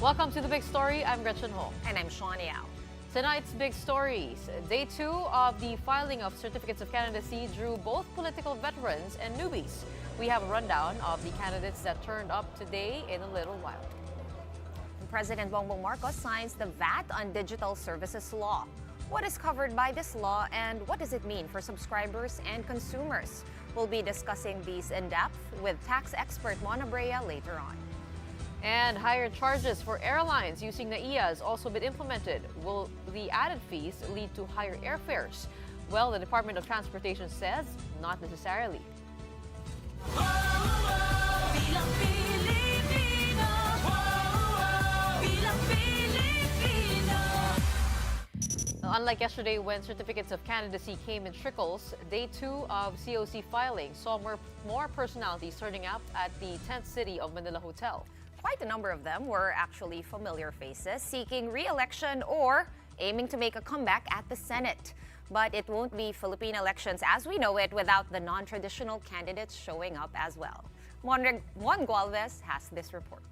Welcome to the Big Story. I'm Gretchen Ho. And I'm Shawn Yao. Tonight's Big Stories. Day 2 of the filing of certificates of candidacy drew both political veterans and newbies. We have a rundown of the candidates that turned up today in a little while. President Bongbong Marcos signs the VAT on Digital Services Law. What is covered by this law and what does it mean for subscribers and consumers? We'll be discussing these in depth with tax expert Mona Brea later on. And higher charges for airlines using NAIA has also been implemented. Will the added fees lead to higher airfares? Well, the Department of Transportation says not necessarily. Unlike yesterday when certificates of candidacy came in trickles, Day 2 of COC filing saw more personalities turning up at the 10th City of Manila Hotel. Quite a number of them were actually familiar faces seeking re-election or aiming to make a comeback at the Senate. But it won't be Philippine elections as we know it without the non-traditional candidates showing up as well. Juan Gualvez has this report.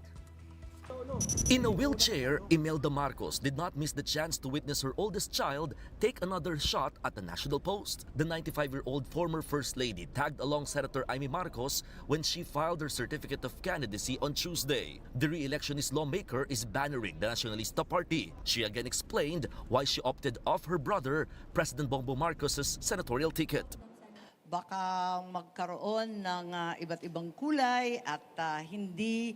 In a wheelchair, Imelda Marcos did not miss the chance to witness her oldest child take another shot at the national post. The 95-year-old former First Lady tagged along Senator Amy Marcos when she filed her certificate of candidacy on Tuesday. The re-electionist lawmaker is bannering the Nacionalista Party. She again explained why she opted off her brother, President Bongbong Marcos's senatorial ticket. Baka magkaroon ng iba't ibang kulay at hindi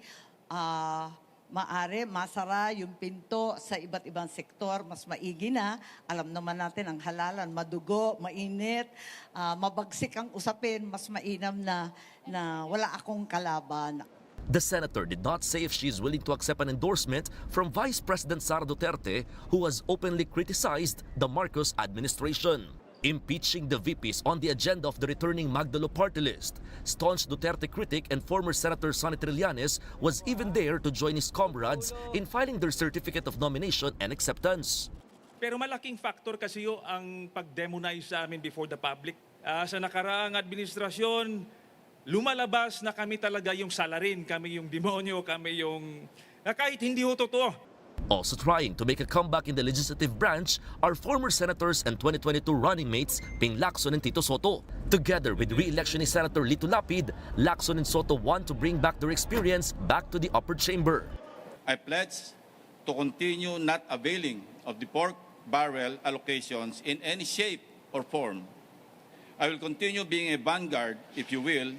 maari masara yung pinto sa iba't ibang sektor, mas maigi na. Alam naman natin ang halalan, madugo, mainit, mabagsik ang usapin, mas mainam na wala akong kalaban. The senator did not say if she is willing to accept an endorsement from Vice President Sara Duterte, who has openly criticized the Marcos administration. Impeaching the VPs on the agenda of the returning Magdalo party list. Staunch Duterte critic and former Senator Sonny Trillanes was even there to join his comrades in filing their certificate of nomination and acceptance. Pero malaking factor kasi yung ang pag-demonize sa amin before the public. Sa nakaraang administrasyon, lumalabas na kami talaga yung salarin, kami yung demonyo, kami yung kahit hindi ho totoo. Also trying to make a comeback in the legislative branch are former senators and 2022 running mates Ping Lacson and Tito Soto. Together with re-electionist Senator Lito Lapid, Lacson and Soto want to bring back their experience back to the upper chamber. I pledge to continue not availing of the pork barrel allocations in any shape or form. I will continue being a vanguard, if you will,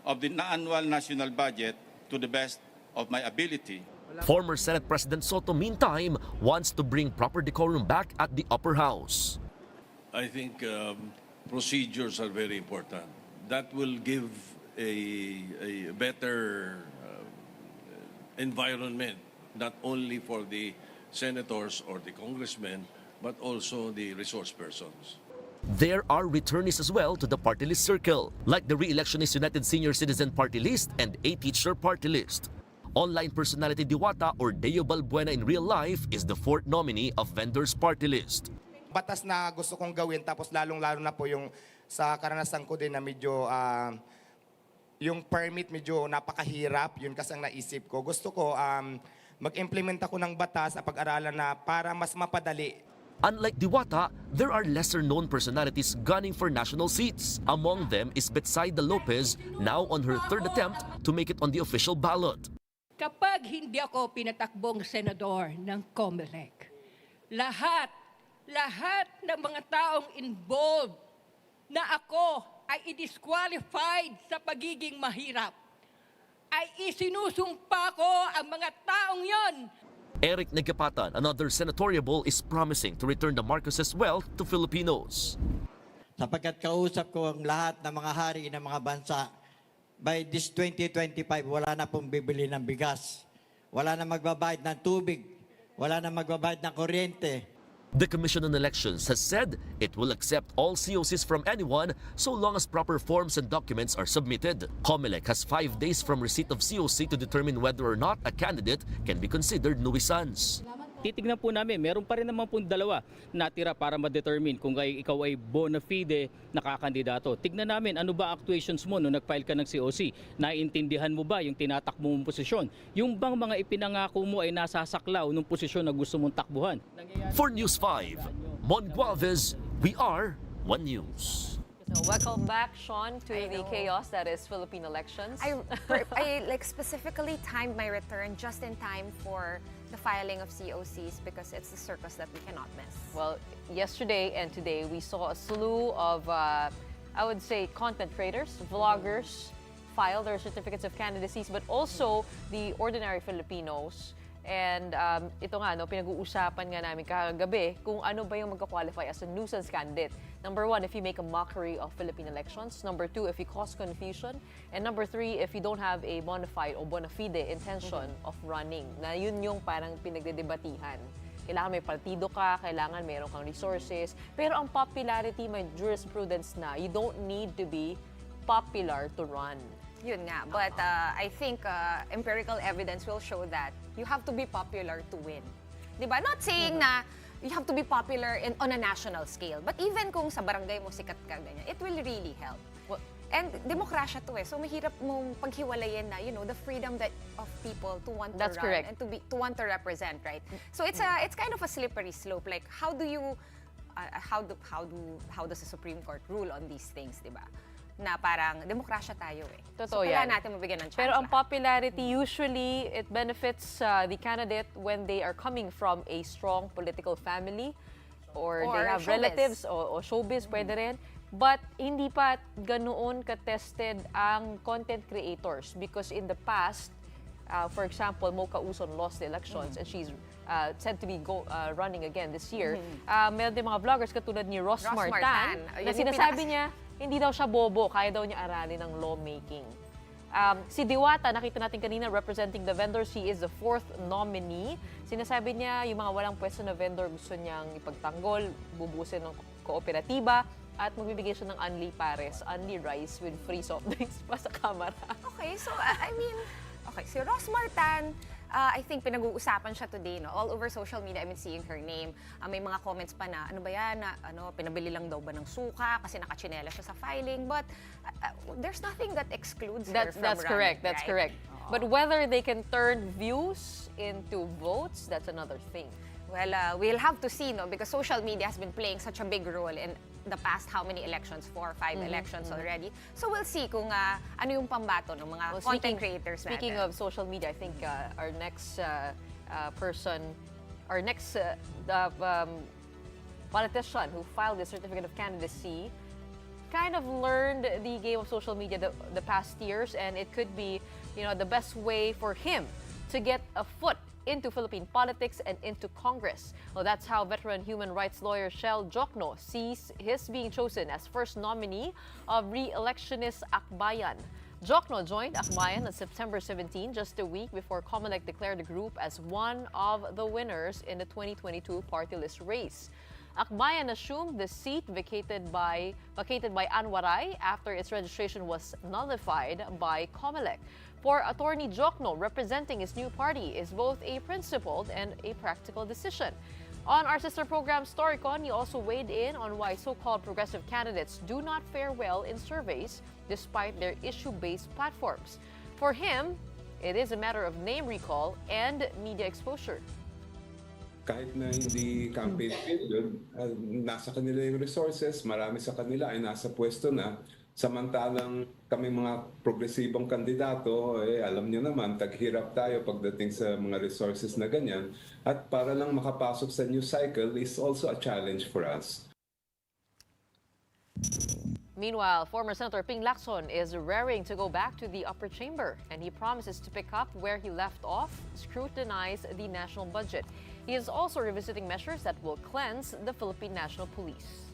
of the annual national budget to the best of my ability. Former Senate President Soto, meantime, wants to bring proper decorum back at the upper house. I think procedures are very important. That will give a better environment, not only for the senators or the congressmen, but also the resource persons. There are returnees as well to the party list circle, like the re-electionist United Senior Citizen Party List and a teacher party list. Online personality Diwata or Deo Balbuena in real life is the fourth nominee of Vendors Party List. Batas na gusto kong gawin tapos lalong-lalo na po yung sa karanasan ko din na medyo yung permit medyo napakahirap, yun kasi ang naisip ko. Gusto ko mag-implement ako ng batas sa pag-aralan na para mas mapadali. Unlike Diwata, there are lesser-known personalities gunning for national seats. Among them is Betsaida Lopez, now on her third attempt to make it on the official ballot. Kapag hindi ako pinatakbong senador ng COMELEC, lahat ng mga taong involved na ako ay i-disqualified sa pagiging mahirap, ay isinusumpa ko ang mga taong yon. Eric Negapatan, another senatoriable, is promising to return the Marcoses' wealth to Filipinos. Sapagkat kausap ko ang lahat ng mga hari ng mga bansa, by this 2025, wala na pong bibili ng bigas. Wala na magbabayad ng tubig. Wala na magbabayad ng kuryente. The Commission on Elections has said it will accept all COCs from anyone so long as proper forms and documents are submitted. COMELEC has 5 days from receipt of COC to determine whether or not a candidate can be considered nuisance. titignan po namin, meron pa rin naman po dalawa natira para ma-determine kung ikaw ay bona fide nakakandidato. Tignan namin ano ba actuations mo nung nag-file ka ng COC. Naiintindihan mo ba yung tinatakbo mong posisyon? Yung bang mga ipinangako mo ay nasasaklaw ng posisyon na gusto mong takbuhan? For News 5, Mon Gualvez, we are One News. So welcome back, Sean, to the chaos that is Philippine elections. I like specifically timed my return just in time for the filing of COCs because it's the circus that we cannot miss. Well, yesterday and today we saw a slew of, I would say, content creators, vloggers, file their certificates of candidacies, but also the ordinary Filipinos. And ito nga, pinag-uusapan nga namin kagabi kung ano ba yung magka-qualify as a nuisance candidate. Number 1, if you make a mockery of Philippine elections. Number 2, if you cause confusion. And number 3, if you don't have a bona fide or bona fide intention of running. Na yun yung parang pinagdedebatihan. Kailangan may partido ka, kailangan meron kang resources. Pero ang popularity, may jurisprudence na. You don't need to be popular to run. Yun nga. But I think empirical evidence will show that you have to be popular to win. Diba? Not saying na you have to be popular on a national scale. But even kung sa barangay mo sikat ka ganyan, it will really help. Well, and demokrasya to eh. So mahirap mong paghiwalayin na, the freedom of people to want to That's run correct. and to want to represent, right? So it's kind of a slippery slope. Like how does the Supreme Court rule on these things, diba? Na parang demokrasya tayo eh. Totoo so, yan. kailangan natin mabigyan ng chance. Pero ang lahat. popularity, usually, it benefits the candidate when they are coming from a strong political family or they have showbiz. relatives o showbiz, pwede rin. But hindi pa ganoon ka-tested ang content creators because in the past, for example, Mocha Uson lost the elections and she's said to be running again this year. Meron din mga vloggers katulad ni Ross Martan na sinasabi niya, hindi daw siya bobo, kaya daw niya aralin ng lawmaking. Si Diwata, nakita natin kanina, representing the vendors, he is the 4th nominee. Sinasabi niya, yung mga walang pwesto na vendor gusto niyang ipagtanggol, bubusin ng kooperatiba, at magbibigay siya ng unli pares, unli rice with free soft drinks pa sa kamara. Okay, so si Ross Martan, I think pinag-uusapan siya today, no? All over social media, I've been seeing her name. May mga comments pa na, ano ba yan, pinabili lang daw ba ng suka kasi nakachinela siya sa filing. But there's nothing that excludes her from That's correct, running, that's right? correct. But whether they can turn views into votes, that's another thing. Well, we'll have to see, no? Because social media has been playing such a big role in the past how many elections? 4 or 5 elections already. So we'll see kung ano yung pambato ng mga content creators natin. Speaking of social media, I think our next politician who filed the certificate of candidacy kind of learned the game of social media the past years, and it could be, the best way for him to get a foot into Philippine politics and into Congress. Well, that's how veteran human rights lawyer Shell Jokno sees his being chosen as first nominee of re-electionist Akbayan. Jokno joined Akbayan on September 17, just a week before Comelec declared the group as one of the winners in the 2022 party list race. Akbayan assumed the seat vacated by Anwaray after its registration was nullified by Comelec. For attorney Jokno, representing his new party is both a principled and a practical decision. On our sister program Storycon, he also weighed in on why so-called progressive candidates do not fare well in surveys despite their issue-based platforms. For him, it is a matter of name recall and media exposure. Kahit na hindi campaign period, nasa kanila yung resources, marami sa kanila ay nasa pwesto na. Samantalang kami mga progresibong kandidato, alam nyo naman, taghirap tayo pagdating sa mga resources na ganyan. At para lang makapasok sa new cycle is also a challenge for us. Meanwhile, former Senator Ping Lacson is raring to go back to the upper chamber, and he promises to pick up where he left off, scrutinize the national budget. He is also revisiting measures that will cleanse the Philippine National Police.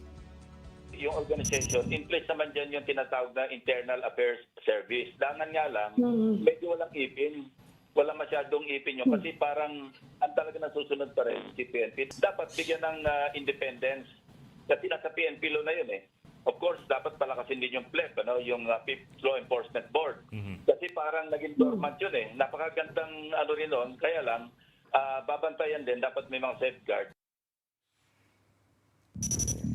Yung organization, in place naman dyan yung tinatawag na Internal Affairs Service. Dangan nga lang, medyo walang ipin. Wala masyadong ipin yun. Kasi parang ang talaga nasusunod pa rin si PNP. Dapat bigyan ng independence. Kasi nasa PNP law na yun eh. Of course, dapat palakasin din yung PLEB, yung Fifth Law Enforcement Board. Kasi parang naging dormant yun eh. Napakagandang rin nun. Kaya lang, babantayan din, dapat may mga safeguard.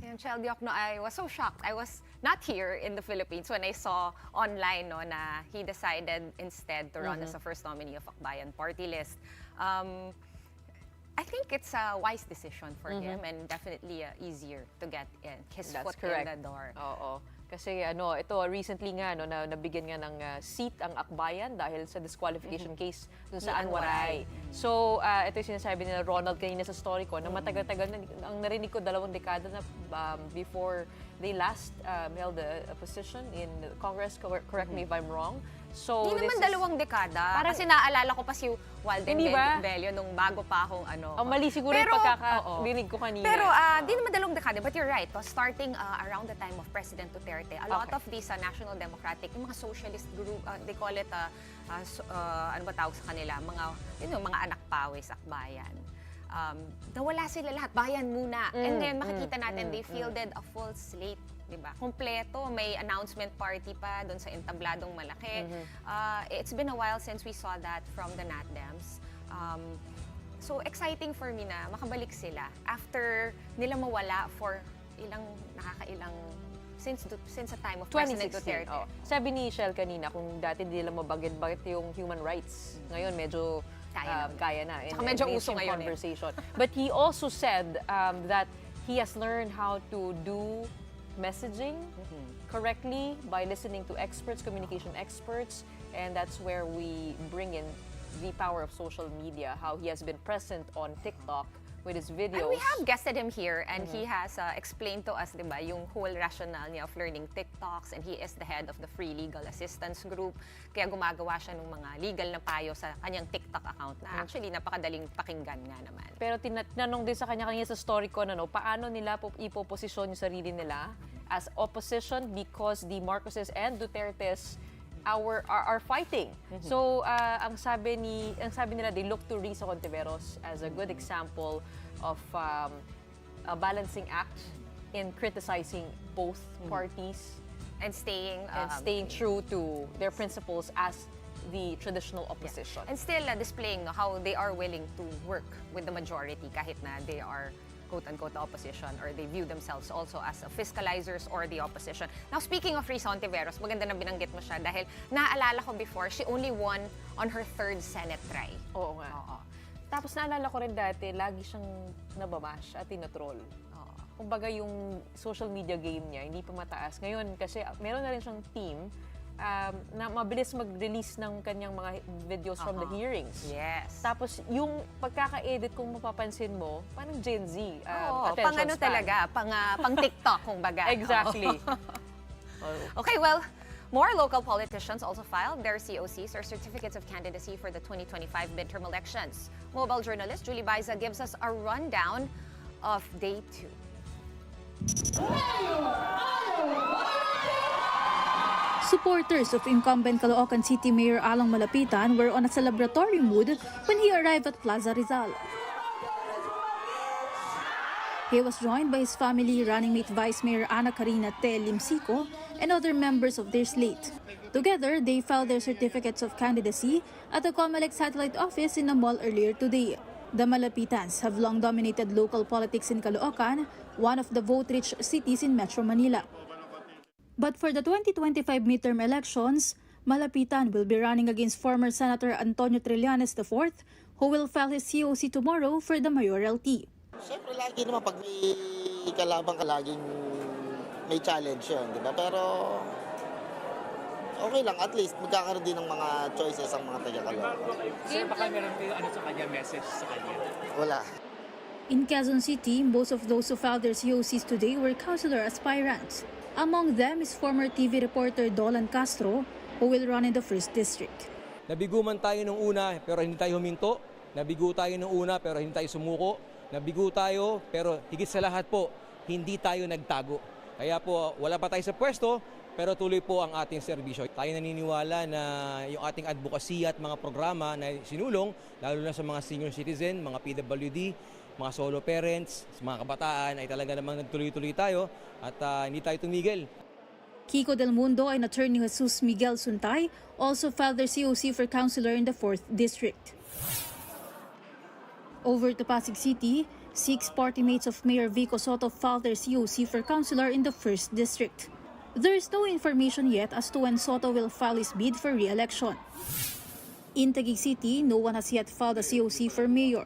And Cheldiok, no, I was so shocked. I was not here in the Philippines when I saw online no, na he decided instead to run as a first nominee of Akbayan party list. I think it's a wise decision for him and definitely easier to get in his That's foot correct. in the door. Oo. Kasi ito recently nga na nabigyan nga ng seat ang Akbayan dahil sa disqualification case dun sa Anwaray. So ito yung sinasabi nila Ronald kanina sa story ko na matagal-tagal na ang narinig ko 2 dekada na before they last held a position in Congress. Correct me if I'm wrong. So Hindi naman 2 dekada. Parang- Kasi naalala ko pa si Walden Hindi ba? Bello nung bago pa akong mali siguro yung pagkakarinig ko kanina. Pero di naman 2 dekada, but you're right. Starting around the time of President Duterte, a lot of these National Democratic, yung mga socialist group, they call it, ano ba tawag sa kanila, mga anak pawis, Akbayan. Nawala sila lahat, bayan muna. And then makikita natin, they fielded a full slate. Diba? Kompleto, may announcement party pa doon sa entabladong malaki. It's been a while since we saw that from the NatDems. So exciting for me na makabalik sila after nila mawala for nakakailang since the time of President 2016. Duterte. Sabi ni Shell kanina kung dati nila mabagit-bagit yung human rights. Ngayon medyo kaya na. Saka medyo uso ngayon conversation. But he also said that he has learned how to do messaging correctly by listening to experts, communication experts, and that's where we bring in the power of social media, how he has been present on TikTok with his videos. And we have guested him here and he has explained to us, diba, yung whole rationale niya of learning TikToks, and he is the head of the Free Legal Assistance Group. Kaya gumagawa siya ng mga legal na payo sa kanyang TikTok account na actually napakadaling pakinggan nga naman. Pero tinanong din sa kanya kanina sa story ko paano nila ipoposisyon yung sarili nila as opposition because the Marcoses and Dutertes are fighting. So ang sabi nila, they look to Risa Contiveros as a good example of a balancing act in criticizing both parties and staying true to their principles as the traditional opposition. And still displaying how they are willing to work with the majority kahit na they are quote-unquote the opposition or they view themselves also as fiscalizers or the opposition. Now, speaking of Risa Ontiveros, maganda na binanggit mo siya dahil naaalala ko before, she only won on her 3rd Senate try. Oo nga. Tapos naalala ko rin dati, lagi siyang nababash at tinotroll. Kumbaga yung social media game niya, hindi pa mataas. Ngayon, kasi meron na rin siyang team na mabilis mag-release ng kanyang mga videos from the hearings. Yes. Tapos yung pagkaka-edit, kung mapapansin mo, parang Gen Z pang ano talaga, pang TikTok kung baga. Exactly. Okay, well, more local politicians also filed their COCs or certificates of candidacy for the 2025 midterm elections. Mobile journalist Julie Baiza gives us a rundown of day 2. Supporters of incumbent Caloocan City Mayor Alang Malapitan were on a celebratory mood when he arrived at Plaza Rizal. He was joined by his family, running mate Vice Mayor Ana Karina T. Limsico, and other members of their slate. Together, they filed their certificates of candidacy at the COMELEC satellite office in the mall earlier today. The Malapitans have long dominated local politics in Caloocan, one of the vote-rich cities in Metro Manila. But for the 2025 midterm elections, Malapitan will be running against former Senator Antonio Trillanes IV, who will file his COC tomorrow for the mayoralty. Siyempre, lagi naman pag may kalabang ka, laging may challenge yun, di ba? Pero okay lang, at least magkakaroon din ng mga choices ang mga taga-Caloocan. Sir, baka meron kayo sa kanya, message sa kanya? Wala. In Quezon City, most of those who filed their COCs today were councilor aspirants. Among them is former TV reporter Dolan Castro, who will run in the 1st District. Nabigo man tayo nung una pero hindi tayo huminto. Nabigo tayo nung una pero hindi tayo sumuko. Nabigo tayo pero higit sa lahat po, hindi tayo nagtago. Kaya po wala pa tayo sa pwesto pero tuloy po ang ating serbisyo. Tayo naniniwala na yung ating advocacy at mga programa na sinulong, lalo na sa mga senior citizen, mga PWD, mga solo parents, mga kabataan ay talaga namang nagtuloy-tuloy tayo at hindi tayo tumigil. Kiko Del Mundo and attorney Jesus Miguel Suntay also filed their COC for councilor in the 4th District. Over to Pasig City, 6 party mates of Mayor Vico Soto filed their COC for councilor in the 1st District. There is no information yet as to when Soto will file his bid for re-election. In Taguig City, no one has yet filed a COC for mayor.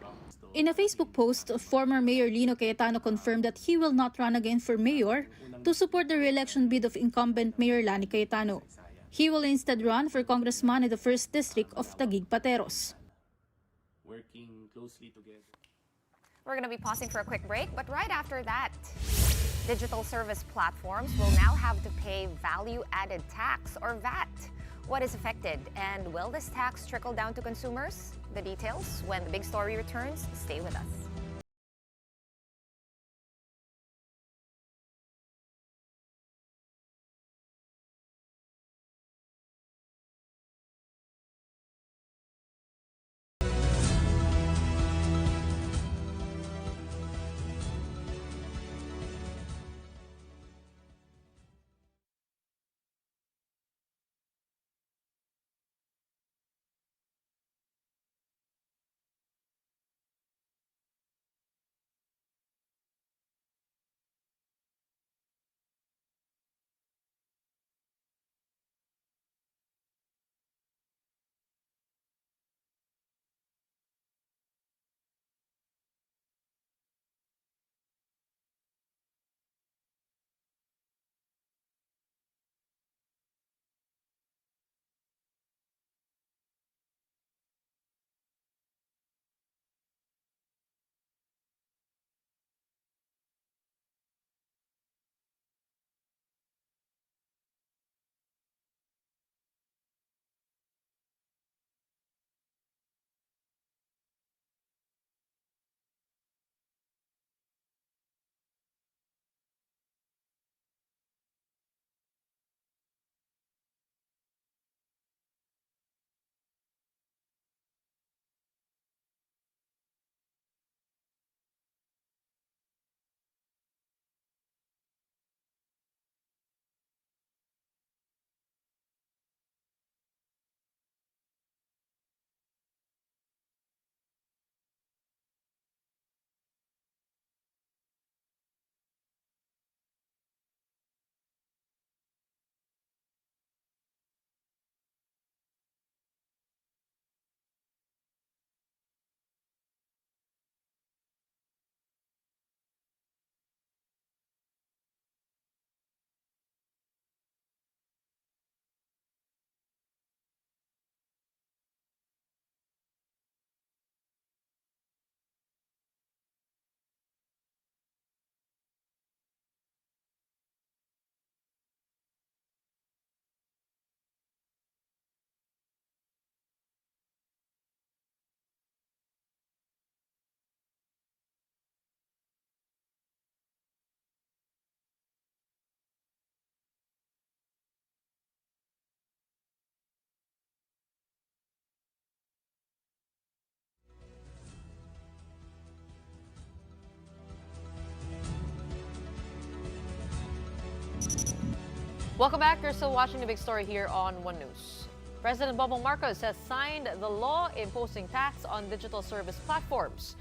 In a Facebook post, former Mayor Lino Cayetano confirmed that he will not run again for mayor to support the re-election bid of incumbent Mayor Lani Cayetano. He will instead run for congressman in the 1st District of Taguig Pateros. Working closely together. We're going to be pausing for a quick break, but right after that, digital service platforms will now have to pay value-added tax or VAT. What is affected, and will this tax trickle down to consumers? The details when the big story returns. Stay with us. Welcome back. You're still watching The Big Story here on One News. President Bamban Marcos has signed the law imposing tax on digital service platforms.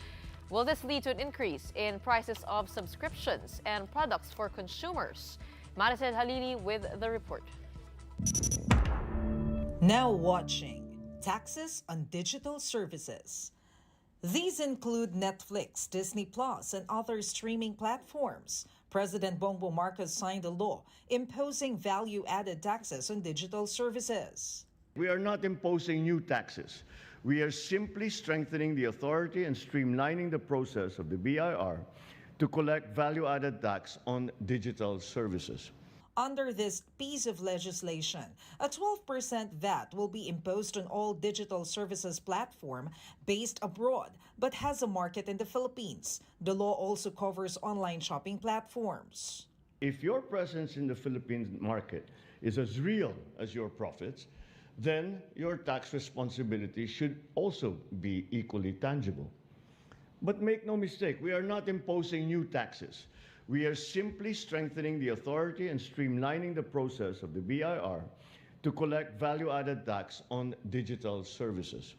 Will this lead to an increase in prices of subscriptions and products for consumers? Maricel Halili with the report. Now watching taxes on digital services. These include Netflix, Disney Plus, and other streaming platforms. President Bongbong Marcos signed a law imposing value-added taxes on digital services. We are not imposing new taxes. We are simply strengthening the authority and streamlining the process of the BIR to collect value-added tax on digital services. Under this piece of legislation, a 12% VAT will be imposed on all digital services platform based abroad but has a market in the Philippines. The law also covers online shopping platforms. If your presence in the Philippines market is as real as your profits, then your tax responsibility should also be equally tangible. But make no mistake, we are not imposing new taxes. We are simply strengthening the authority and streamlining the process of the BIR to collect value-added tax on digital services.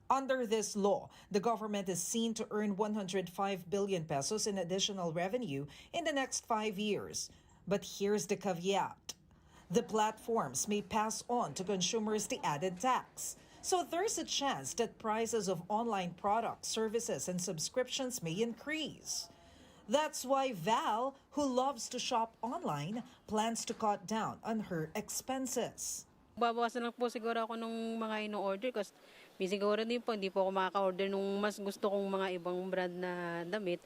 Under this law, the government is seen to earn 105 billion pesos in additional revenue in the next 5 years. But here's the caveat. The platforms may pass on to consumers the added tax. So there's a chance that prices of online products, services, and subscriptions may increase. That's why Val, who loves to shop online, plans to cut down on her expenses. Babawasan lang po siguro ako nung mga ino-order kasi siguro din po hindi po ako makaka-order nung mas gusto kong mga ibang brand na damit.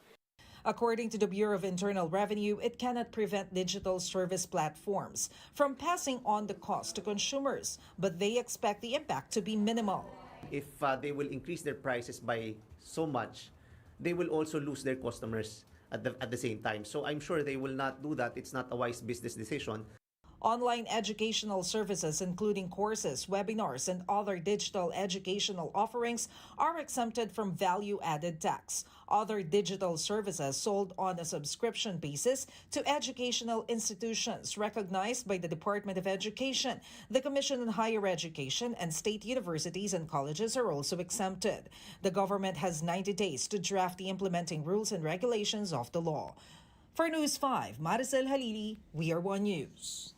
According to the Bureau of Internal Revenue, it cannot prevent digital service platforms from passing on the cost to consumers, but they expect the impact to be minimal. If they will increase their prices by so much, they will also lose their customers at the same time. So I'm sure they will not do that. It's not a wise business decision. Online educational services, including courses, webinars, and other digital educational offerings, are exempted from value-added tax. Other digital services sold on a subscription basis to educational institutions recognized by the Department of Education, the Commission on Higher Education, and state universities and colleges are also exempted. The government has 90 days to draft the implementing rules and regulations of the law. For News 5, Maricel Halili, We Are One News.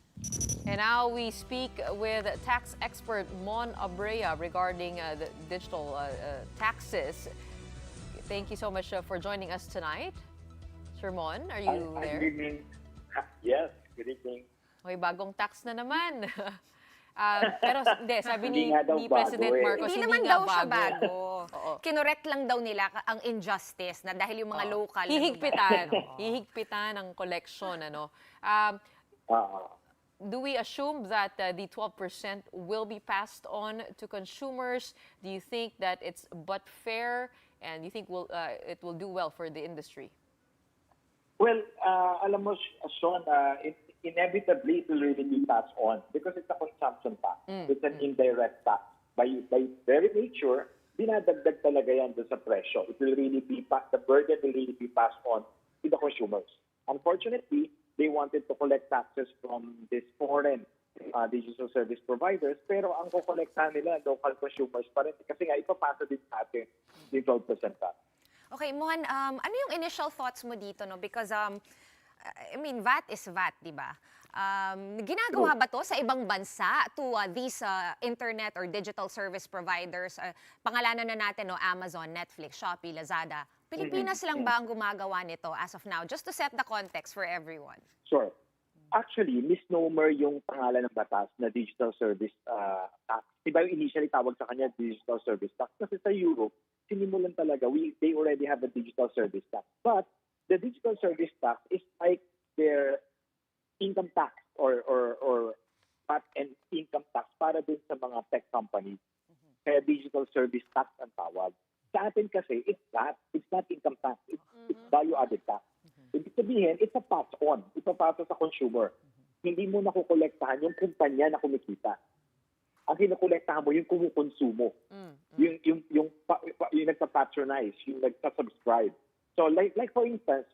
And now we speak with tax expert Mon Abrea regarding the digital taxes. Thank you so much for joining us tonight. Sir Mon, are you there? Good evening. Yes, good evening. Okay, bagong tax na naman. Pero hindi, sabi ni Hindi President Marcos, Hindi naman daw siya bago. Kinorek lang daw nila ang injustice na dahil yung mga local. Hihigpitan ang collection. Do we assume that the 12% will be passed on to consumers? Do you think that it's but fair, and you think it will do well for the industry? Well, alam mo, Sean, inevitably it will really be passed on because it's a consumption tax. It's an indirect tax. By very nature, dinadagdag talaga yan doon sa presyo. It will really be, the burden will really be passed on to the consumers. Unfortunately, they wanted to collect taxes from these foreign digital service providers, pero ang kukolektahan nila local consumers pa rin kasi nga ipapasa din sa atin yung 12% tax. Okay, Mohan, ano yung initial thoughts mo dito? No? Because, I mean, VAT is VAT, di ba? Ginagawa ba to sa ibang bansa to these internet or digital service providers? Pangalanan na natin, no? Amazon, Netflix, Shopee, Lazada. Pilipinas lang ba ang gumagawa nito as of now? Just to set the context for everyone. Sure. Actually, misnomer yung pangalan ng batas na digital service tax. Diba yung initially tawag sa kanya digital service tax? Kasi sa Europe, sinimulan talaga, they already have a digital service tax. But the digital service tax is like their income tax or VAT and income tax para din sa mga tech companies. Kaya digital service tax ang tawag. Sa atin kasi, it's that. It's not income tax. It's value-added tax. Ibig sabihin, it's a pass-on. Ipapasa sa consumer. Hindi mo nakukolektahan yung kumpanya na kumikita. Ang kinukolektahan mo yung kumukonsumo. Yung nagpa-patronize, yung nagpa-subscribe. So like for instance,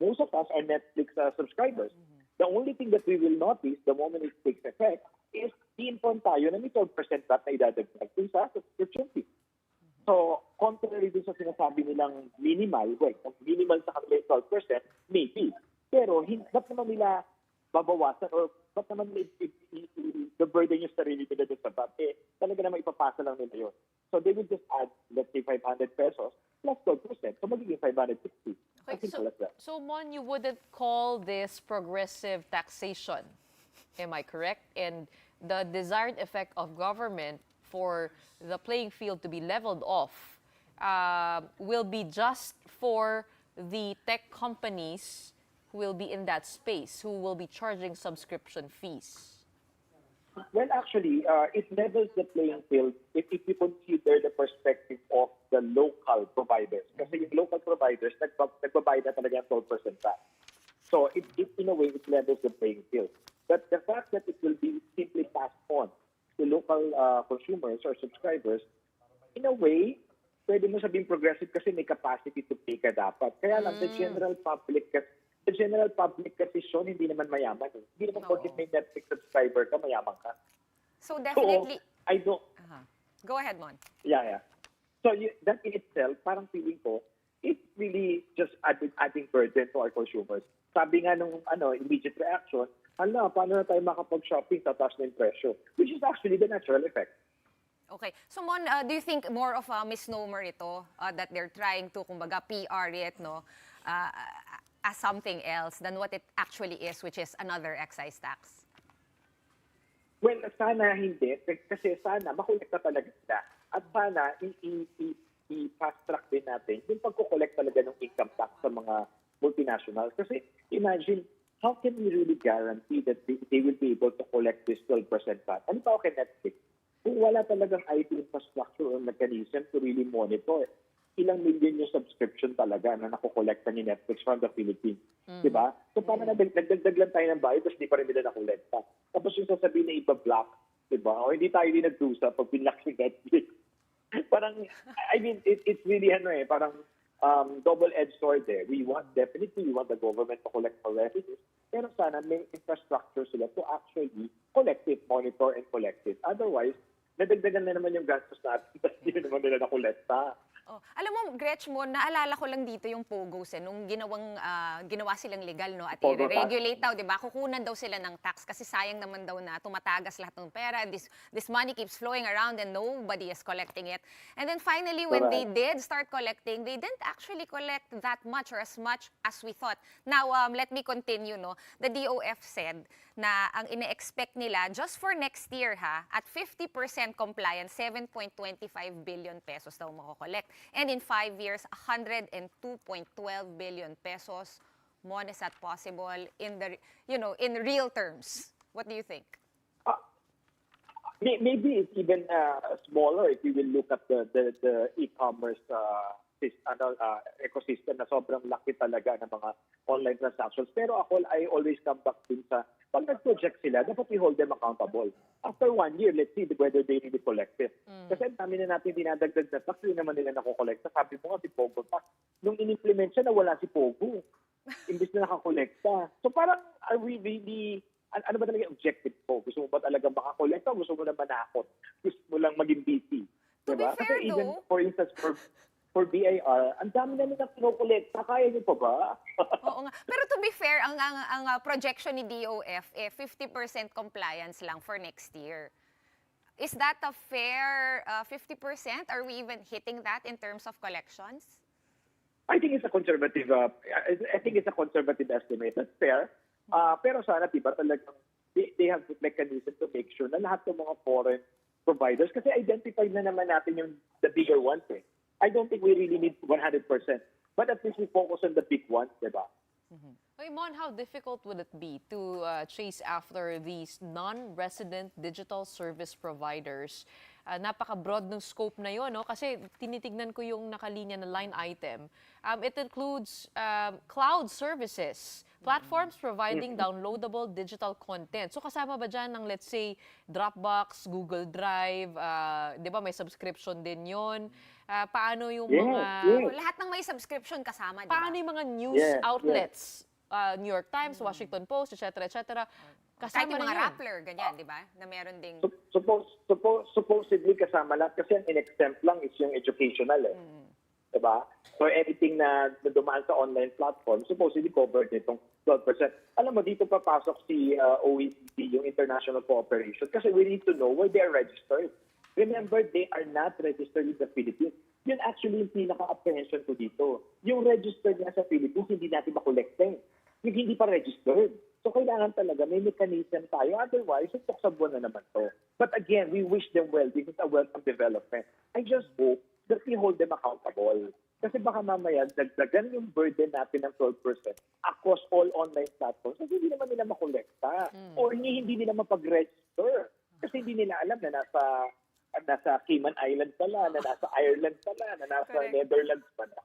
most of us are Netflix subscribers. The only thing that we will notice the moment it takes effect is i-inform tayo na may 12% VAT na idadagdag dun sa subscription fee. So, contrary dun sa sinasabi nilang minimal, minimal sa kanila 12%, maybe. Pero, ba't naman nila babawasan or ba't naman the burden yung sarili nila dun sa VAT? Talaga naman ipapasa lang nila yun. So, they will just add, let's say, 500 pesos plus 12%. So, magiging 560. Okay, so Mon, you wouldn't call this progressive taxation. Am I correct? And the desired effect of government for the playing field to be leveled off will be just for the tech companies who will be in that space, who will be charging subscription fees. Well, actually, it levels the playing field if you consider the perspective of the local providers. Kasi yung local providers, nagbabayad na talaga yung 12% tax. So, in a way, it levels the playing field. But the fact that it will be simply passed on to local consumers or subscribers, in a way, pwede mo sabing progressive kasi may capacity to pay ka dapat. Kaya lang, the general public kasi, Sean, hindi naman mayaman. Hindi naman porket may Netflix subscriber ka, mayaman ka. So definitely... So, I don't... Go ahead, Mon. Yeah. So that in itself, parang feeling ko, it's really just adding burden to our consumers. Sabi nga nung immediate reaction, paano na tayo makapag-shopping sa taas ng presyo? Which is actually the natural effect. Okay. So, Mon, do you think more of a misnomer ito that they're trying to, kumbaga, PR it, no, as something else than what it actually is, which is another excise tax? Well, sana hindi. Kasi sana makolekta talaga sila. At sana i-fast track din natin yung pagkukolekt talaga ng income tax sa mga multinationals. Kasi imagine, how can we really guarantee that they will be able to collect this 12% VAT? Ano pa kay Netflix? Kung wala talagang IT infrastructure or mechanism to really monitor, ilang million yung subscription talaga na nakokolekta ni Netflix from the Philippines. Diba? So parang nagdagdag lang tayo ng bayad, tapos di pa rin nila nakolekta. Tapos yung sasabihin na iba-block, diba? O hindi tayo din nagdusa pag pinlock si Netflix. Parang, I mean, it's really parang double-edged sword there. Definitely we want the government to collect for revenues, pero sana may infrastructure sila to actually collect it, monitor and collect it. Otherwise, nadagdagan na naman yung gastos natin, tapos hindi naman nila nakolekta. Oh, alam mo, Gretch, mo, naalala ko lang dito yung Pogos, nung ginawa silang legal, no, at i-regulate daw, di ba? Kukunan daw sila ng tax kasi sayang naman daw na tumatagas lahat ng pera. This money keeps flowing around and nobody is collecting it. And then finally, when they did start collecting, they didn't actually collect that much or as much as we thought. Now, let me continue, no. The DOF said na ang ine-expect nila just for next year, at 50% compliance, 7.25 billion pesos daw makokollect. And in 5 years, 102.12 billion pesos. Mon, is that possible in real terms? What do you think? Maybe it's even smaller if you will look at the e-commerce ecosystem na sobrang laki talaga ng mga online transactions. Pero I always come back din sa, pag nag-project sila, dapat we hold them accountable. After 1 year, let's see whether they really collect it. Kasi ang dami na natin dinadagdag na tax, hindi naman nila nakokolekta. Sabi mo nga si Pogo tax. Nung in-implement siya, nawala si Pogo. Imbis na nakakolekta. So parang, are we really, ano ba talaga yung objective ko? Gusto mo ba talaga makakolekta o gusto mo na manakot? Gusto mo lang maging busy? Diba? Kasi even, for instance, for BIR, ang dami na nilang kinokolekta. Kaya niyo pa ba? Oo nga. Pero to be fair, ang projection ni DOF, 50% compliance lang for next year. Is that a fair 50%? Are we even hitting that in terms of collections? I think it's a conservative estimate. That's fair. Pero sana, diba, talagang they have the mechanism to make sure na lahat ng mga foreign providers, kasi identified na naman natin the bigger ones. I don't think we really need 100%. But at least we focus on the big ones, diba? Okay, Mon, how difficult would it be to chase after these non-resident digital service providers? Napaka-broad ng scope na yun, no? Kasi tinitignan ko yung nakalinya na line item. It includes cloud services, platforms providing downloadable digital content. So kasama ba dyan ng, let's say, Dropbox, Google Drive, di ba may subscription din yun? Paano yung mga... Lahat ng may subscription kasama, di ba? Paano yung mga news outlets? New York Times, Washington Post, etc. Kahit yung mga Rappler, ganyan, di ba? Na meron ding... Supposedly kasama lahat kasi ang in-exempt lang is yung educational Diba? So anything na dumaan sa online platform, supposedly covered nitong 12%. Alam mo, dito papasok si OECD, yung international cooperation, kasi we need to know where they are registered. Remember, they are not registered in the Philippines. Yun actually yung pinaka-apprehension ko dito. Yung registered nga sa Philippines, hindi natin makolekte. Yung hindi pa registered. So kailangan talaga may mechanism tayo. Otherwise, ito sa buwan na naman to. But again, we wish them well. This is a welcome development. I just hope that we hold them accountable. Kasi baka mamaya, dagdagan yung burden natin ng 12% across all online platforms. Kasi hindi naman nila makolekta. Or hindi nila mapag-register. Kasi hindi nila alam na nasa Cayman Islands pala, na nasa Ireland pala, na nasa Netherlands pala.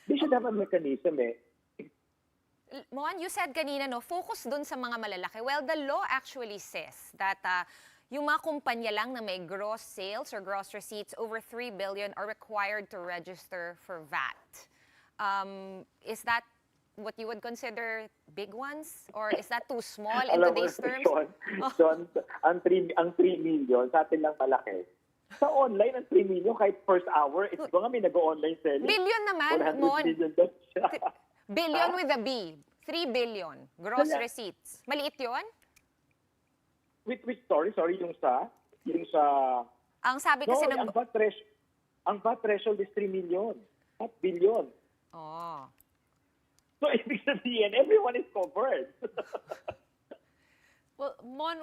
They should have a mechanism Mon, you said kanina, no, focus dun sa mga malalaki. Well, the law actually says that yung mga kumpanya lang na may gross sales or gross receipts over 3 billion are required to register for VAT. Is that what you would consider big ones? Or is that too small in today's terms? Sean, ang 3 million, sa atin lang malaki. Sa online, ang 3 million, kahit first hour, ito nga may nag-online selling. Billion naman, 100 Mon. million daw siya. Billion with a B. 3 billion. Gross Kaya- receipts. Maliit yun? Which sorry, yung sa, Ang sabi kasi ng... ang VAT threshold is 3 million, not billion. Oh. So, ibig sabihin, everyone is covered. Well, Mon,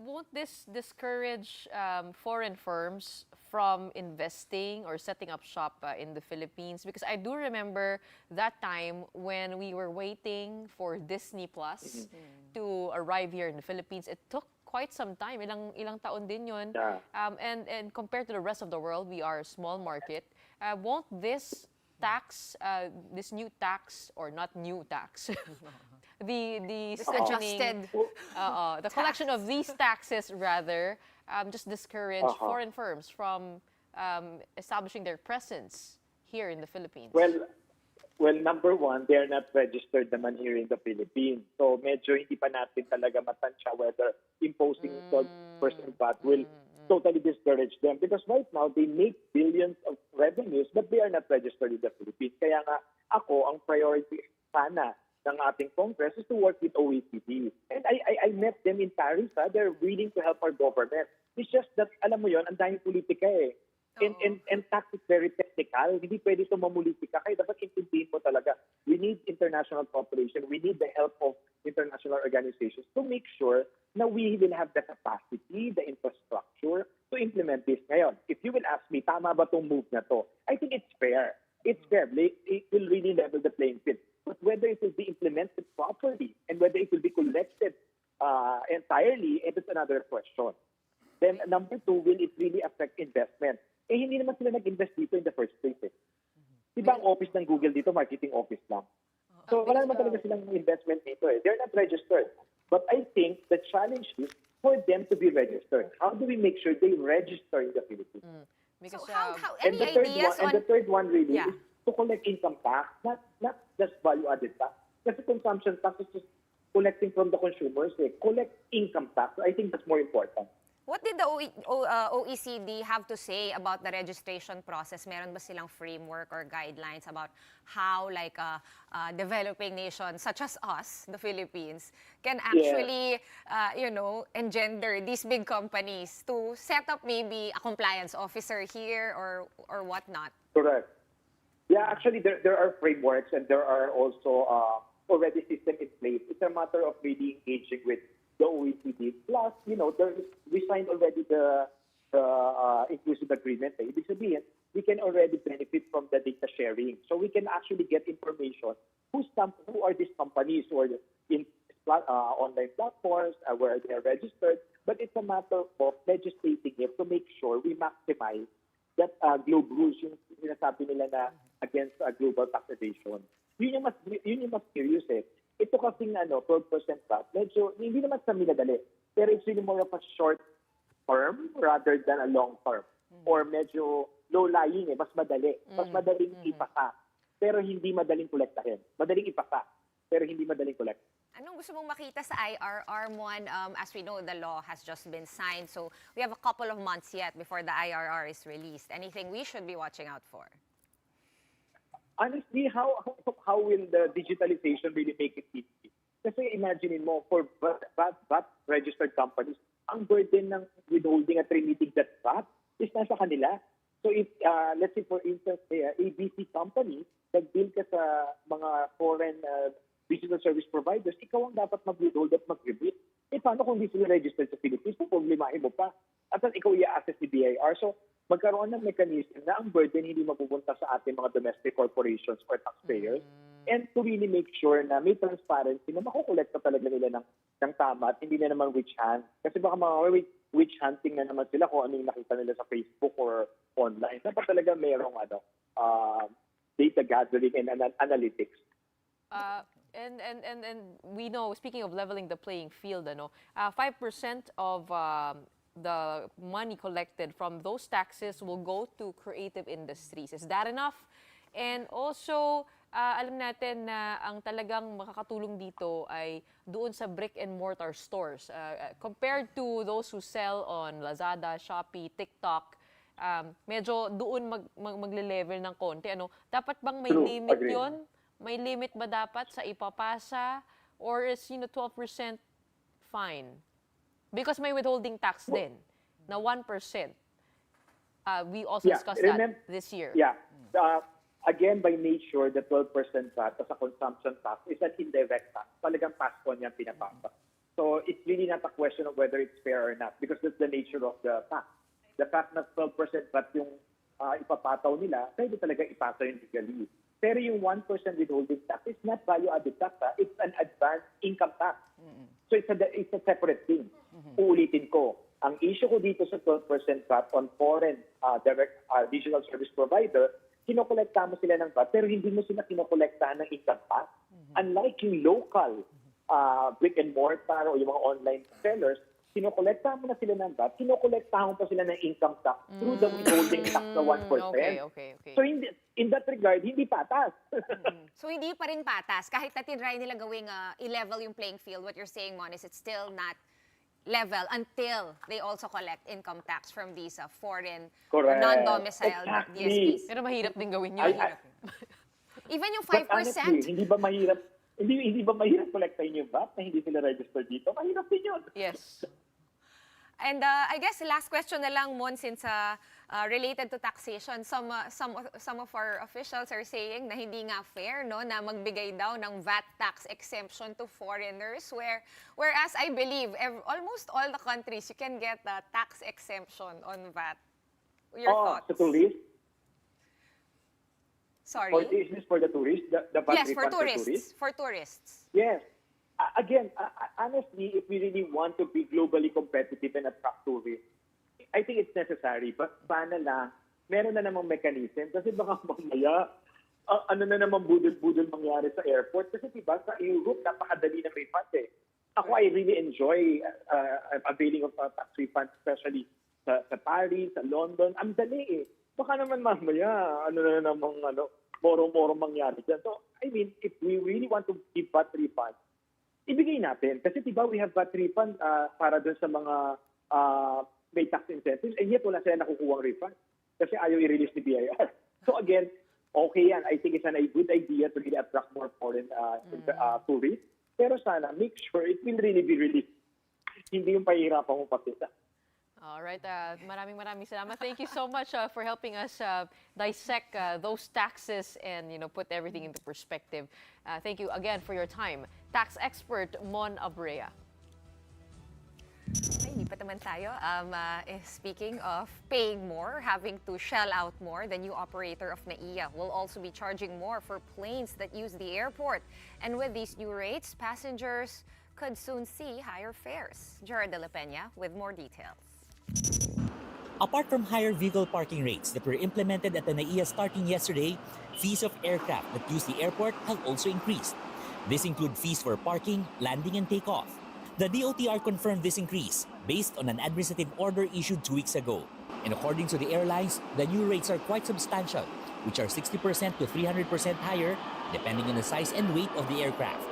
won't this discourage foreign firms from investing or setting up shop in the Philippines? Because I do remember that time when we were waiting for Disney Plus to arrive here in the Philippines. It took quite some time. Ilang taon din yun. Yeah. And compared to the rest of the world, we are a small market. Won't this tax, this new tax, or not new tax, the adjusted the collection of these taxes rather just discourage foreign firms from establishing their presence here in the Philippines? Well, number one, they're not registered naman here in the Philippines. So medyo hindi pa natin talaga matansya whether imposing 12% VAT will totally discourage them. Because right now, they make billions of revenues, but they are not registered in the Philippines. Kaya nga ako, ang priority sana ng ating Congress is to work with OECD. And I met them in Paris. They're willing to help our government. It's just that, alam mo yon, ang daming politika eh. And tax is very technical. Hindi pwede ito mamulitika. Kaya dapat intindihin mo talaga. We need international cooperation. We need the help of international organizations to make sure na we will have the capacity, the infrastructure to implement this. Ngayon, if you will ask me, tama ba itong move na to? I think it's fair. It's fair. It will really level the playing field. But whether it will be implemented properly and whether it will be collected entirely, it is another question. Then number two, will it really affect investment? Eh, hindi naman sila nag-invest dito in the first place. Eh. Diba ang office ng Google dito, marketing office lang. So wala naman talaga silang investment dito. Eh. They're not registered. But I think the challenge is for them to be registered. How do we make sure they register in the Philippines? Because, So how And any the third ideas one, on... and the third one really Yeah. is to collect income tax, not just value-added tax. Kasi consumption tax is just collecting from the consumers. Eh. Collect income tax. So I think that's more important. What did the OECD have to say about the registration process? Meron ba silang framework or guidelines about how like a developing nation such as us, the Philippines, can actually, engender these big companies to set up maybe a compliance officer here or whatnot? Correct. Yeah, actually, there are frameworks and there are also already systems in place. It's a matter of really engaging with the OECD. Plus, we signed already the inclusive agreement. Ibig sabihin, we can already benefit from the data sharing. So we can actually get information who are these companies who are in online platforms, where they are registered. But it's a matter of legislating it to make sure we maximize that global rules, yung sinasabi nila na against global tax evasion. Yun yung mas serious eh. Ito kasing 12% VAT, medyo hindi naman sa minadali. Pero it's really more of a short term rather than a long term. Or medyo low-lying eh, mas madali. Mas madaling ipasa. Pero hindi madaling kolektahin. Madaling ipasa, pero hindi madaling kolekt. Anong gusto mong makita sa IRR, Mon? As we know, the law has just been signed. So we have a couple of months yet before the IRR is released. Anything we should be watching out for? Honestly, how will the digitalization really make it easy? Kasi imagine mo, for VAT registered companies, ang burden ng withholding at remitting that VAT is nasa kanila. So if, let's say for instance, ABC company, nag-bill ka sa mga foreign digital service providers, ikaw ang dapat mag-withhold at mag-remit. Eh paano kung hindi sila registered sa Philippines? So problemahin mo pa. At ikaw i-assess ni BIR. So magkaroon ng mechanism na ang burden hindi mapupunta sa ating mga domestic corporations or taxpayers, and to really make sure na may transparency na makukolekta talaga nila ng tama at hindi na naman witch hunt. Kasi baka mga witch hunting na naman sila kung ano yung nakita nila sa Facebook or online. Dapat talaga mayroong data gathering and analytics. And we know, speaking of leveling the playing field, 5% of the money collected from those taxes will go to creative industries. Is that enough? And also, alam natin na ang talagang makakatulong dito ay doon sa brick and mortar stores. Compared to those who sell on Lazada, Shopee, TikTok, medyo doon magle-level ng konti. Ano, dapat bang may True, limit agree. 'yon? May limit ba dapat sa ipapasa or is 12% fine? Because may withholding tax din na 1%. We also discussed that this year. Yeah. Again, by nature, the 12% VAT as a consumption tax is an indirect tax. Talagang pass-on yan pinapasa. So it's really not a question of whether it's fair or not because that's the nature of the tax. The fact na 12% VAT yung ipapataw nila, pwede talaga ipasa yung legally. Pero yung 1% withholding tax is not value-added tax. It's an advanced income tax. So it's a separate thing. Uulitin ko, ang issue ko dito sa 12% VAT on foreign direct digital service provider, kinokolekta mo sila ng VAT pero hindi mo sila kinokolektahan ng income tax. Unlike yung local brick and mortar o yung mga online sellers, kinokolekta mo na sila ng VAT, kinokolektahan pa sila ng income tax through the withholding tax na 1%. Okay. So in that regard, hindi patas. So hindi pa rin patas. Kahit na tinry nila gawing i-level yung playing field, what you're saying, Mon, is it's still not level until they also collect income tax from these foreign non-domiciled DSPs. Pero mahirap din gawin yun. Even yung 5%. But honestly, hindi ba mahirap kolektahin yung VAT na hindi sila registered dito? Mahirap din yun. Yes. And I guess last question na lang, Mon, since related to taxation, some of our officials are saying na hindi nga fair, no, na magbigay daw ng VAT tax exemption to foreigners, whereas I believe almost all the countries you can get a tax exemption on VAT. Your thoughts? To tourists? Sorry? Or is this for the tourists? The VAT Yes, for refund tourists. For tourists. Yes. Again, honestly, if we really want to be globally competitive and attract tourists, I think it's necessary. But sana na, meron na namang mechanism. Kasi baka mamaya, ano na namang budol-budol mangyari sa airport. Kasi diba, sa Europe, napakadali ng refund eh. Ako, I really enjoy availing of tax refunds, especially sa Paris, sa London. Ang dali eh. Baka naman mamaya, ano na namang moro-moro mangyari dyan. So, I mean, if we really want to give VAT refunds, ibigay natin. Kasi diba we have VAT refund para dun sa mga may tax incentives, and yet wala sila nakukuha refund. Kasi ayaw i-release ni BIR. So again, okay yan. I think it's a good idea to really attract more foreign tourists. Pero sana, make sure it will really be released. Hindi yung pahihirapan mo pati. All right. Maraming salamat. Thank you so much for helping us dissect those taxes and put everything into perspective. Thank you again for your time. Tax expert Mon Abrea. Ay, lipat naman tayo. Speaking of paying more, having to shell out more, the new operator of NAIA will also be charging more for planes that use the airport. And with these new rates, passengers could soon see higher fares. Jared De La Peña with more details. Apart from higher vehicle parking rates that were implemented at the NAIA starting yesterday, fees of aircraft that use the airport have also increased. This include fees for parking, landing, and takeoff. The DOTR confirmed this increase based on an administrative order issued 2 weeks ago. And according to the airlines, the new rates are quite substantial, which are 60% to 300% higher depending on the size and weight of the aircraft.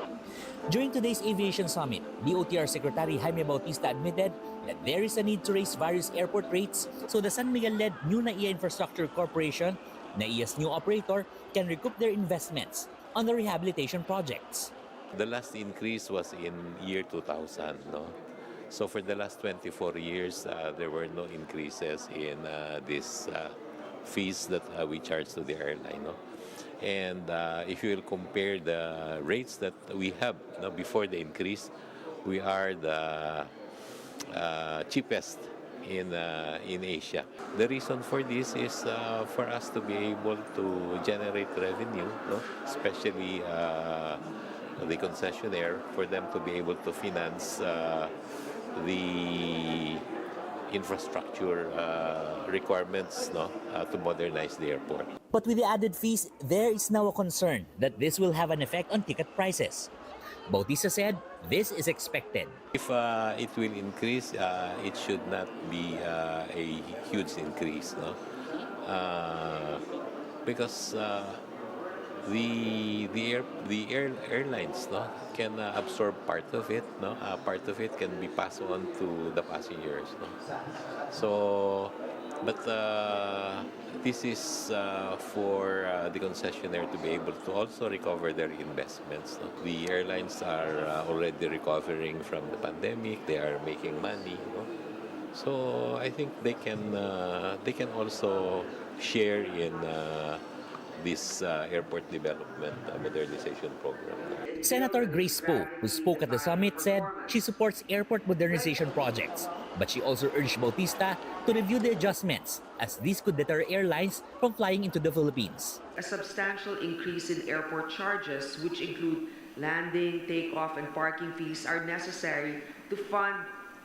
During today's aviation summit, DOTR Secretary Jaime Bautista admitted that there is a need to raise various airport rates so the San Miguel-led new NAIA Infrastructure Corporation, NAIA's new operator, can recoup their investments on the rehabilitation projects. The last increase was in year 2000, no? So for the last 24 years, there were no increases in these fees that we charge to the airline, no? And if you will compare the rates that we have before the increase, we are the cheapest in Asia. The reason for this is for us to be able to generate revenue, no? Especially the concessionaire, for them to be able to finance the infrastructure requirements, no, to modernize the airport. But with the added fees, there is now a concern that this will have an effect on ticket prices. Bautista said this is expected. If it will increase, it should not be a huge increase, no? Because the airlines, no, can absorb part of it, no? Part of it can be passed on to the passengers, no? So But this is for the concessionaire to be able to also recover their investments. No? The airlines are already recovering from the pandemic. They are making money. No? So I think they can also share in this airport development modernization program. Senator Grace Poe, who spoke at the summit, said she supports airport modernization projects, but she also urged Bautista to review the adjustments as these could deter airlines from flying into the Philippines. A substantial increase in airport charges, which include landing, takeoff, and parking fees, are necessary to fund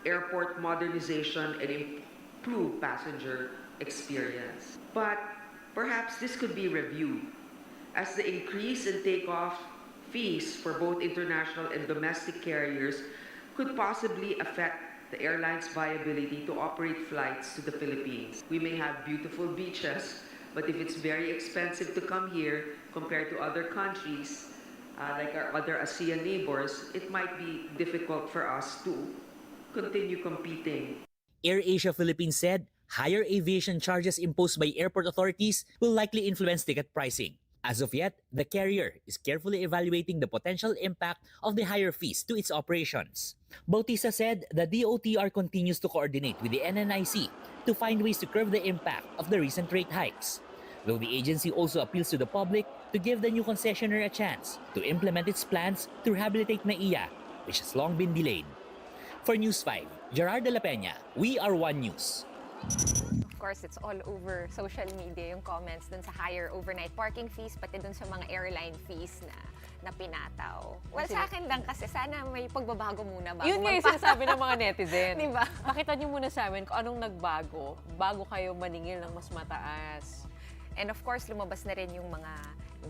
airport modernization and improve passenger experience. But perhaps this could be reviewed, as the increase in takeoff fees for both international and domestic carriers could possibly affect the airline's viability to operate flights to the Philippines. We may have beautiful beaches, but if it's very expensive to come here compared to other countries, like our other ASEAN neighbors, it might be difficult for us to continue competing. AirAsia Philippines said higher aviation charges imposed by airport authorities will likely influence ticket pricing. As of yet, the carrier is carefully evaluating the potential impact of the higher fees to its operations. Bautista said the DOTR continues to coordinate with the NNIC to find ways to curb the impact of the recent rate hikes, though the agency also appeals to the public to give the new concessionaire a chance to implement its plans to rehabilitate NAIA, which has long been delayed. For News 5, Gerard de la Peña, We Are One News. Of course, it's all over social media yung comments dun sa higher overnight parking fees, pati dun sa mga airline fees na pinataw. Well, sa akin lang kasi sana may pagbabago muna bago Yun nga yung sinasabi ng mga netizen. Diba? Pakita niyo muna sa amin kung anong nagbago bago kayo maningil ng mas mataas. And of course, lumabas na rin yung mga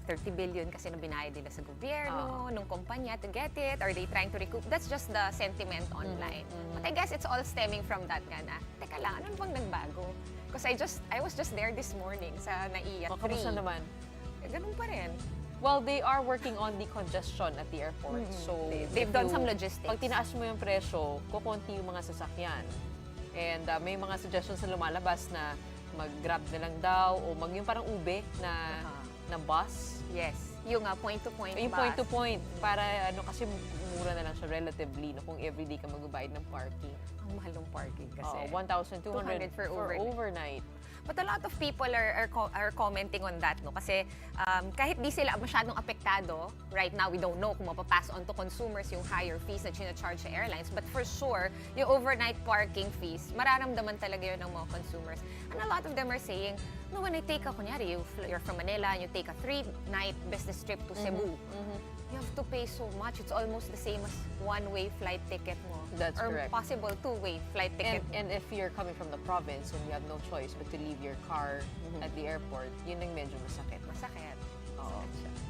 30 billion kasi na binayad nila sa gobyerno, nung kumpanya to get it. Are they trying to recoup? That's just the sentiment online. But I guess it's all stemming from that nga na, teka lang, ano bang nagbago? Because I was just there this morning sa NAIA 3. Kamusta naman? Ganun pa rin. Well, they are working on the congestion at the airport. So, They've done some logistics. Pag tinaas mo yung presyo, kukunti yung mga sasakyan. And may mga suggestions na lumalabas na mag-grab na lang daw o yung parang ube na bus. Yes. Yung point-to-point Yung bus. point-to-point. Para kasi mura na lang siya relatively kung everyday ka magbabayad ng parking. Ang mahal ng parking kasi. 1,200 for overnight. But a lot of people are commenting on that, no? Kasi kahit di sila masyadong apektado, right now we don't know kung mapapass on to consumers yung higher fees na charge sa airlines. But for sure, yung overnight parking fees, mararamdaman talaga yun ng mga consumers. And a lot of them are saying, no, when I take kunyari, you're from Manila and you take a 3-night business trip to Cebu, you have to pay so much. It's almost the same as one-way flight ticket mo. That's correct. Or possible two-way flight ticket. And if you're coming from the province and you have no choice but to leave your car at the airport, yun ang medyo masakit. Masakit.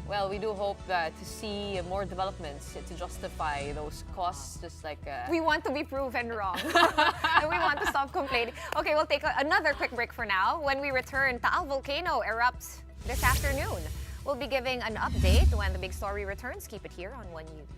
Well, we do hope to see more developments to justify those costs, just like... We want to be proven wrong. And we want to stop complaining. Okay, we'll take another quick break for now. When we return, Taal volcano erupts this afternoon. We'll be giving an update when the big story returns. Keep it here on One News.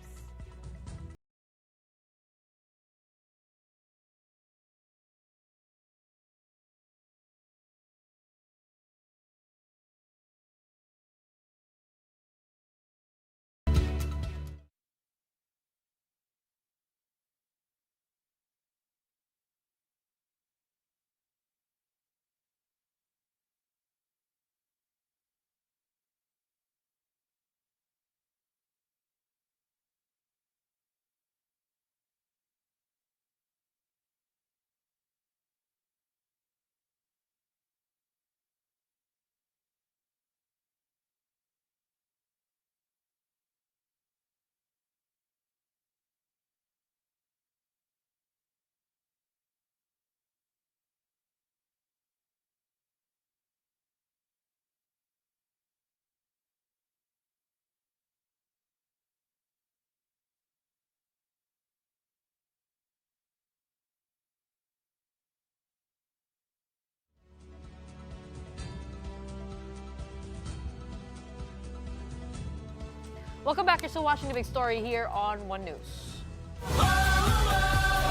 Welcome back. You're still watching the big story here on One News.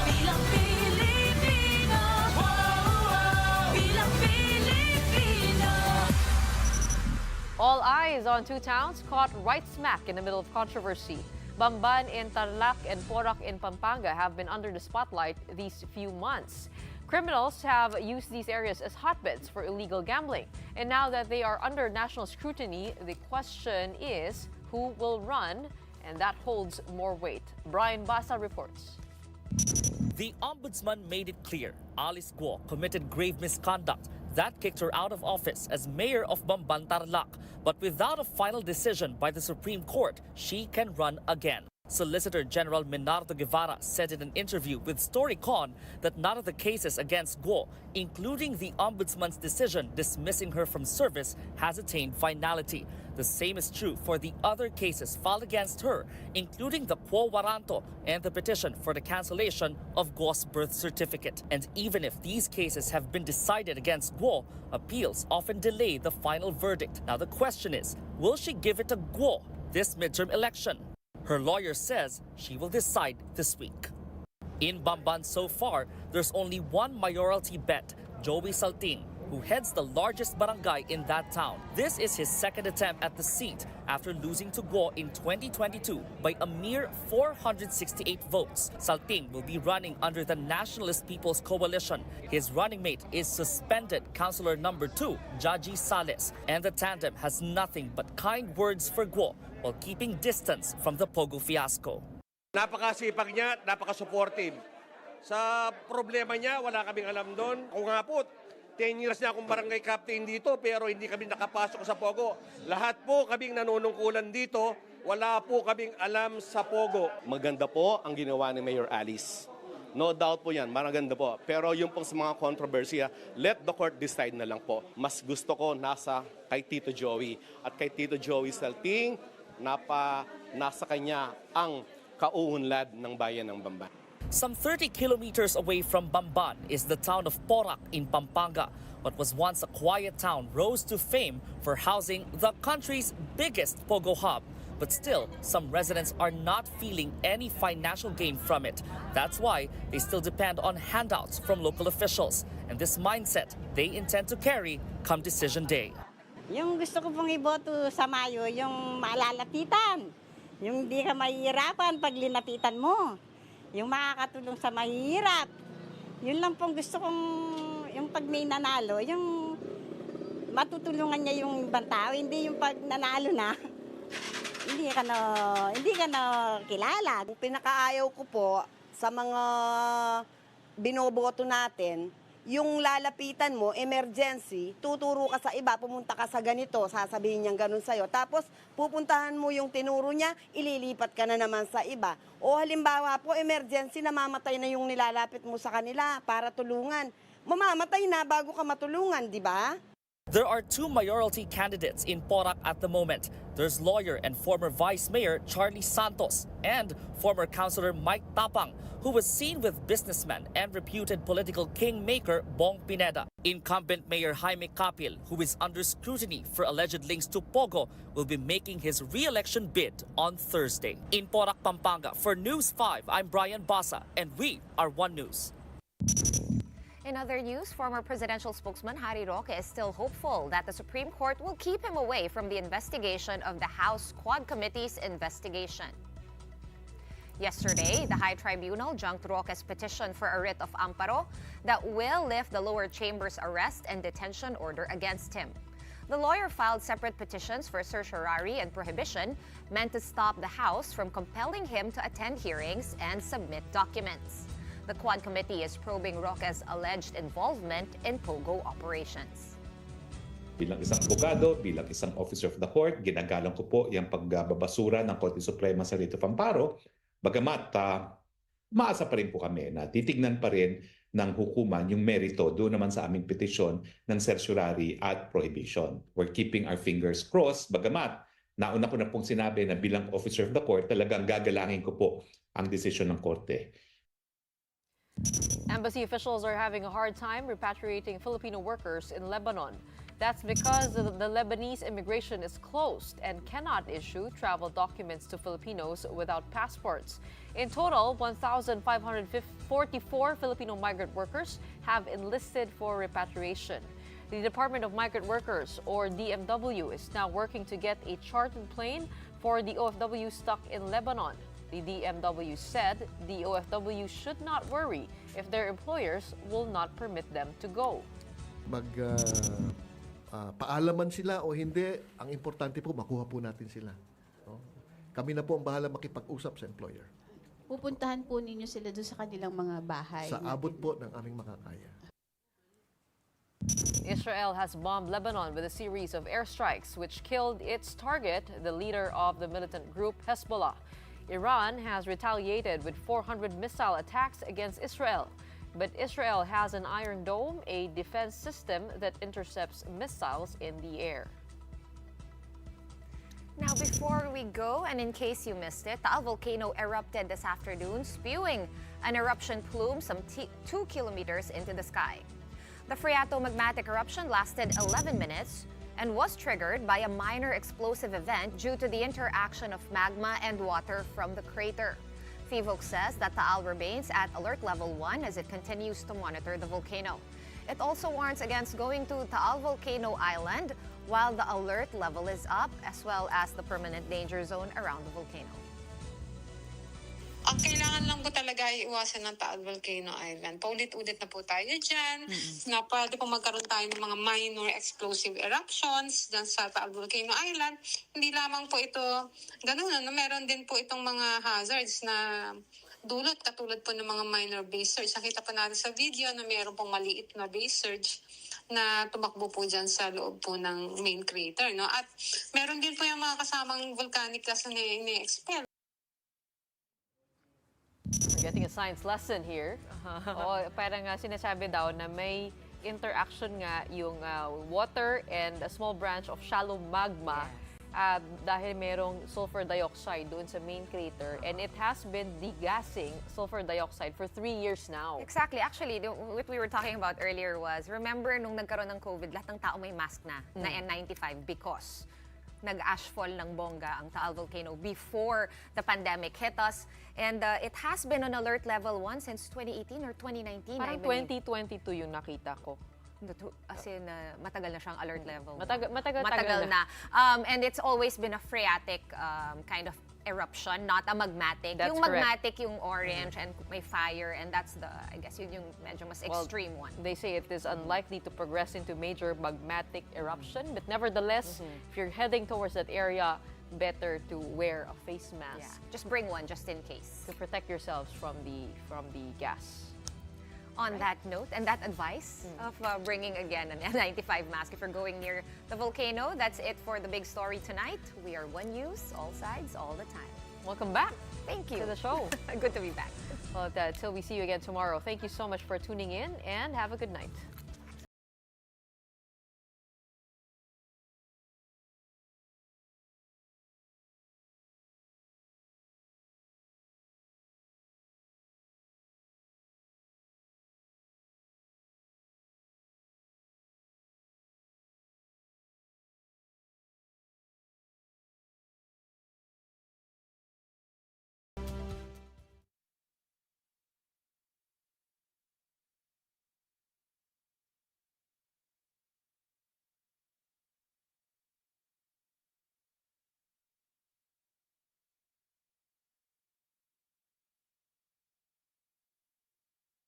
Bilang Pilipino, bilang Luzon, two towns caught right smack in the middle of controversy. Bamban in Tarlac and Porac in Pampanga have been under the spotlight these few months. Criminals have used these areas as hotbeds for illegal gambling. And now that they are under national scrutiny, the question is who will run, and that holds more weight. Brian Basa reports. The ombudsman made it clear Alice Guo committed grave misconduct that kicked her out of office as mayor of Bamban, Tarlac. But without a final decision by the Supreme Court, she can run again. Solicitor General Minardo Guevara said in an interview with Storycon that none of the cases against Guo, including the ombudsman's decision dismissing her from service, has attained finality. The same is true for the other cases filed against her, including the quo warranto and the petition for the cancellation of Guo's birth certificate. And even if these cases have been decided against Guo, appeals often delay the final verdict. Now the question is, will she give it to Guo this midterm election? Her lawyer says she will decide this week. In Bamban so far, there's only one mayoralty bet, Joey Salting, who heads the largest barangay in that town. This is his second attempt at the seat after losing to Guo in 2022 by a mere 468 votes. Salting will be running under the Nationalist People's Coalition. His running mate is suspended Councilor number 2, Jaji Sales, and the tandem has nothing but kind words for Guo while keeping distance from the Pogo fiasco. Napakasipag niya at napaka-supportive. Sa problema niya, wala kaming alam doon. Kung nga po, 10 years na akong barangay captain dito pero hindi kami nakapasok sa Pogo. Lahat po kaming nanunungkulan dito, wala po kaming alam sa Pogo. Maganda po ang ginawa ni Mayor Alice. No doubt po yan, maganda po. Pero yung pong sa mga kontrobersiya, let the court decide na lang po. Mas gusto ko nasa kay Tito Joey. At kay Tito Joey Salting, nasa kanya ang kauunlad ng bayan ng Bamban. Some 30 kilometers away from Bamban is the town of Porac in Pampanga. What was once a quiet town rose to fame for housing the country's biggest pogo hub. But still, some residents are not feeling any financial gain from it. That's why they still depend on handouts from local officials. And this mindset they intend to carry come decision day. Yung gusto ko pong iboto sa Mayo, yung maalalapitan. Yung hindi ka mahihirapan pag linapitan mo. Yung makakatulong sa mahihirap. Yun lang pong gusto kong, yung pag may nanalo, yung matutulungan niya yung ibang tao, hindi yung pag nanalo na, hindi ka na kilala. Ang pinakaayaw ko po sa mga binoboto natin, yung lalapitan mo, emergency, tuturo ka sa iba, pumunta ka sa ganito, sasabihin niyang ganun sa'yo. Tapos, pupuntahan mo yung tinuro niya, ililipat ka na naman sa iba. O halimbawa po, emergency, namamatay na yung nilalapit mo sa kanila para tulungan. Mamamatay na bago ka matulungan, di ba? There are two mayoralty candidates in Porac at the moment. There's lawyer and former Vice Mayor Charlie Santos and former Councilor Mike Tapang, who was seen with businessman and reputed political kingmaker Bong Pineda. Incumbent Mayor Jaime Capil, who is under scrutiny for alleged links to Pogo, will be making his re-election bid on Thursday. In Porac, Pampanga, for News 5, I'm Brian Basa, and we are One News. In other news, former presidential spokesman Harry Roque is still hopeful that the Supreme Court will keep him away from the investigation of the House Quad Committee's investigation. Yesterday, the High Tribunal junked Roque's petition for a writ of amparo that will lift the lower chamber's arrest and detention order against him. The lawyer filed separate petitions for certiorari and prohibition meant to stop the House from compelling him to attend hearings and submit documents. The Quad Committee is probing Roque's alleged involvement in Pogo operations. Bilang isang abogado, bilang isang officer of the court, ginagalang ko po yung pagbabasura ng Korte Suprema sa writ of amparo. Bagamat maasa pa rin po kami na titignan pa rin ng hukuman yung merito doon naman sa aming petisyon ng certiorari at prohibition. We're keeping our fingers crossed. Bagamat nauna ko na pong sinabi na bilang officer of the court, talagang gagalangin ko po ang desisyon ng korte. Embassy officials are having a hard time repatriating Filipino workers in Lebanon. That's because the Lebanese immigration is closed and cannot issue travel documents to Filipinos without passports. In total, 1,544 Filipino migrant workers have enlisted for repatriation. The Department of Migrant Workers, or DMW, is now working to get a chartered plane for the OFW stuck in Lebanon. The DMW said the OFW should not worry if their employers will not permit them to go. Paalaman sila o hindi, ang importante po makuha po natin sila. No? Kami na po ang bahala makipag-usap sa employer. Pupuntahan po ninyo sila doon sa kanilang mga bahay? Sa abot po ng aming makakaya. Israel has bombed Lebanon with a series of airstrikes which killed its target, the leader of the militant group Hezbollah. Iran has retaliated with 400 missile attacks against Israel. But Israel has an Iron Dome, a defense system that intercepts missiles in the air. Now, before we go, and in case you missed it, Taal volcano erupted this afternoon, spewing an eruption plume some 2 kilometers into the sky. The phreatomagmatic eruption lasted 11 minutes and was triggered by a minor explosive event due to the interaction of magma and water from the crater. FIVOC says that Taal remains at alert level 1 as it continues to monitor the volcano. It also warns against going to Taal Volcano Island while the alert level is up, as well as the permanent danger zone around the volcano. Ang kailangan lang po talaga ay iwasan ng Taal Volcano Island. Paulit-ulit na po tayo dyan, na pwede po magkaroon tayo ng mga minor explosive eruptions dyan sa Taal Volcano Island. Hindi lamang po ito ganun, no? Meron din po itong mga hazards na dulot, katulad po ng mga minor base surge. Nakita po natin sa video na meron pong maliit na base surge na tumakbo po dyan sa loob po ng main crater. No? At meron din po yung mga kasamang volcanic gas na ini-expel. We're getting a science lesson here. Parang sinasabi daw na may interaction nga yung water and a small branch of shallow magma dahil merong sulfur dioxide doon sa main crater, and it has been degassing sulfur dioxide for 3 years now. Exactly. Actually, what we were talking about earlier was, remember nung nagkaroon ng COVID, lahat ng tao may mask na N95 because nag-ashfall ng bongga ang Taal volcano before the pandemic hit us. And it has been on alert level 1 since 2018 or 2019. Parang 2022 yung nakita ko. As in, matagal na siyang alert level. Matagal na. And it's always been a phreatic kind of eruption, not a magmatic. That's yung correct. magmatic, yung orange, and may fire, and that's the, I guess, yun yung medyo mas extreme one. They say it is unlikely to progress into major magmatic eruption, but nevertheless, if you're heading towards that area, better to wear a face mask. Yeah. Just bring one, just in case. To protect yourselves from the gas. On that note, and that advice of bringing again an N95 mask if you're going near the volcano, that's it for the big story tonight. We are One News, all sides, all the time. Welcome back. Thank you. To the show. Good to be back. Well, till we see you again tomorrow, thank you so much for tuning in and have a good night.